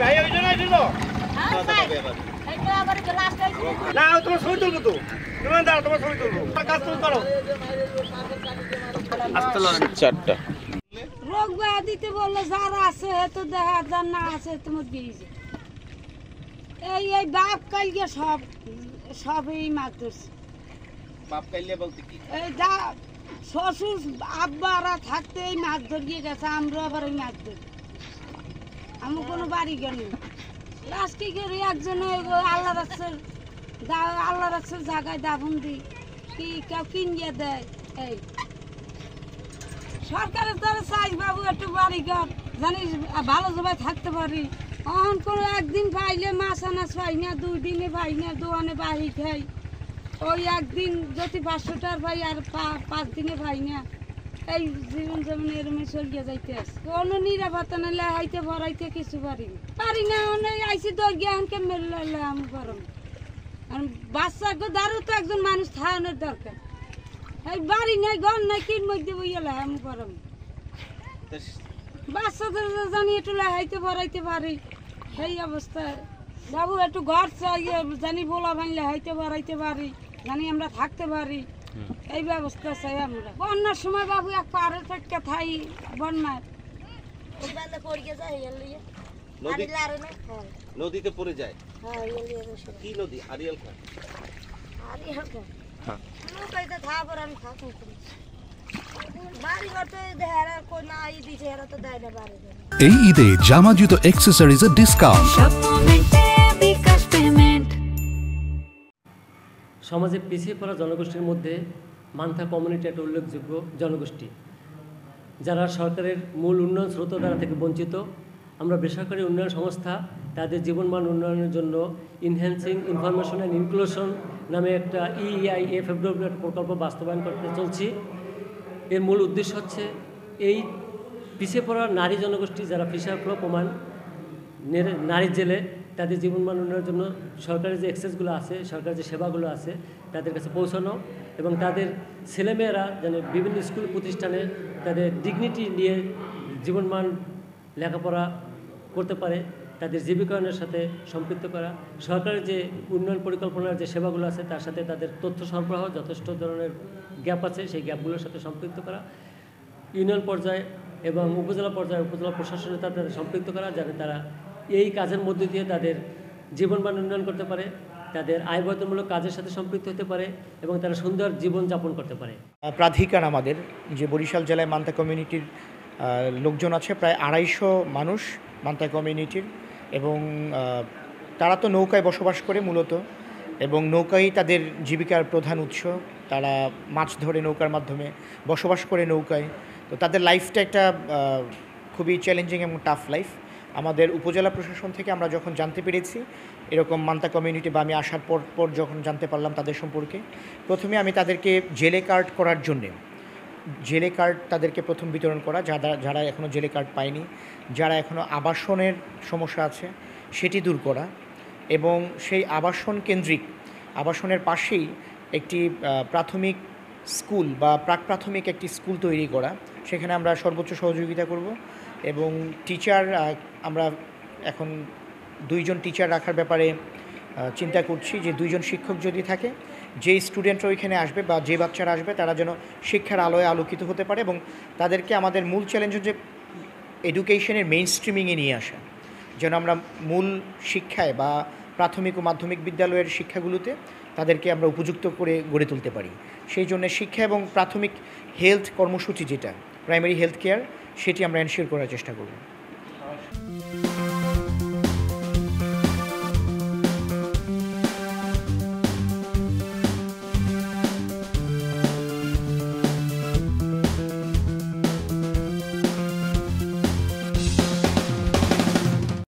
ভাই ওই জন্য আসছিল না তোমার ছবি তুলবো তো তোমার দাঁড়া তোমার ছবি তুলবো কাজ তুমি করো চারটা রোগ ব্যাধিতে বললো যারা আছে তো দেখা যার না আছে তোমার দিয়েছে এই এই বাপ কালকে সব এই মাছ ধরছে বাপ কাইলে বলতে কি এই যা শ্বশুর আব্বারা থাকতে এই মাছ ধরিয়ে গেছে আমরা আবার এই মাছ ধরি আমি কোনো বাড়ি গেল লাস্ট কি করি একজন আল্লাহ রাখছে জায়গায় দাফন দিই কি কেউ কিনিয়ে দেয় এই সরকারের দ্বারা চাই বাবু একটু বাড়ি ঘর জানিস ভালো সবাই থাকতে পারি এখন কোনো একদিন পাইলে মাছ আনাজ পাই না 2 দিনে পাই না দোকানে বাড়ি খাই ওই একদিন যদি 500 টাকার পাই আর 5 দিনে পাই না এই জীবন যেমন এরমে চলিয়ে যাইতে আছে কোনো নিরাপত্তা নাহলে হাইতে ভরাইতে কিছু পারি না অনেক আইসি দরগিয়া আনকে মেলে আমি গরম কারণ বাচ্চাকে দাঁড়ো তো একজন মানুষ থাকানোর দরকার এই বাড়ি নাই ঘর নাই কির মধ্যে বইয়ালে আমি গরম বাচ্চাদের জানি একটু লাগাইতে ভরাইতে পারি সেই অবস্থায় বাবু একটু ঘর চাই জানি বোলা ভাঙলে হাইতে ভরাইতে পারি জানি আমরা থাকতে পারি এই ব্যবস্থা চাই আমরা বন্যার সময় বাবু এক পাহাড়ে থেকে থাই বন্যার নদীতে পড়ে যায় কি নদী আরিয়াল খান এই ঈদে জামা জুতো অ্যাক্সেসরিজের ডিসকাউন্ট। সমাজে পিছিয়ে পড়া জনগোষ্ঠীর মধ্যে মান্থা কমিউনিটি একটা উল্লেখযোগ্য জনগোষ্ঠী, যারা সরকারের মূল উন্নয়ন স্রোতধারা থেকে বঞ্চিত। আমরা বেসরকারি উন্নয়ন সংস্থা তাদের জীবনমান উন্নয়নের জন্য ইনহ্যান্সিং ইনফরমেশন অ্যান্ড ইনক্লুশন নামে একটা EIFFW প্রকল্প বাস্তবায়ন করতে চলছি। এর মূল উদ্দেশ্য হচ্ছে এই পিছিয়ে পড়া নারী জনগোষ্ঠী যারা প্রমাণ নারী জেলে তাদের জীবনমান উন্নয়নের জন্য সরকারি যে অ্যাক্সেসগুলো আছে, সরকারি যে সেবাগুলো আছে তাদের কাছে পৌঁছানো এবং তাদের ছেলেমেয়েরা যেন বিভিন্ন স্কুল প্রতিষ্ঠানে তাদের ডিগনিটি নিয়ে জীবনমান লেখাপড়া করতে পারে, তাদের জীবিকায়নের সাথে সম্পৃক্ত করা, সরকারের যে উন্নয়ন পরিকল্পনার যে সেবাগুলো আছে তার সাথে তাদের তথ্য সরবরাহ যথেষ্ট ধরনের গ্যাপ আছে সেই গ্যাপগুলোর সাথে সম্পৃক্ত করা, ইউনিয়ন পর্যায়ে এবং উপজেলা পর্যায়ে উপজেলা প্রশাসনের তাদের সম্পৃক্ত করা, যাতে তারা এই কাজের মধ্যে দিয়ে তাদের জীবনমান উন্নয়ন করতে পারে, তাদের আয়বর্ধনমূলক কাজের সাথে সম্পৃক্ত হতে পারে এবং তারা সুন্দর জীবনযাপন করতে পারে। প্রাধিকার আমাদের যে বরিশাল জেলায় মান্তা কমিউনিটির লোকজন আছে প্রায় 250 মানুষ মান্তা কমিউনিটির, এবং তারা তো নৌকায় বসবাস করে মূলত, এবং নৌকাই তাদের জীবিকার প্রধান উৎস। তারা মাছ ধরে নৌকার মাধ্যমে, বসবাস করে নৌকায়। তো তাদের লাইফটা একটা খুবই চ্যালেঞ্জিং এবং টাফ লাইফ। আমাদের উপজেলা প্রশাসন থেকে আমরা যখন জানতে পেরেছি এরকম মান্তা কমিউনিটি, বা আমি আসার পর যখন জানতে পারলাম তাদের সম্পর্কে, প্রথমে আমি তাদেরকে জেলে কার্ড করার জন্যে জেলে কার্ড তাদেরকে প্রথম বিতরণ করা, যারা এখনও জেলে কার্ড পায়নি, যারা এখনও আবাসনের সমস্যা আছে সেটি দূর করা, এবং সেই আবাসন কেন্দ্রিক আবাসনের পাশেই একটি প্রাথমিক স্কুল বা প্রাক প্রাথমিক একটি স্কুল তৈরি করা। সেখানে আমরা সর্বোচ্চ সহযোগিতা করব, এবং টিচার আমরা এখন 2 জন টিচার রাখার ব্যাপারে চিন্তা করছি, যে 2 জন শিক্ষক যদি থাকে, যে স্টুডেন্টরা ওইখানে আসবে বা যে বাচ্চারা আসবে তারা যেন শিক্ষার আলোয় আলোকিত হতে পারে, এবং তাদেরকে আমাদের মূল চ্যালেঞ্জ হচ্ছে এডুকেশনের মেইন স্ট্রিমিংয়ে নিয়ে আসা, যেন আমরা মূল শিক্ষায় বা প্রাথমিক ও মাধ্যমিক বিদ্যালয়ের শিক্ষাগুলোতে তাদেরকে আমরা উপযুক্ত করে গড়ে তুলতে পারি। সেই জন্য শিক্ষা এবং প্রাথমিক হেলথ কর্মসূচি, যেটা প্রাইমারি হেলথ কেয়ার, সেটি আমরা এনশিওর করার চেষ্টা করব।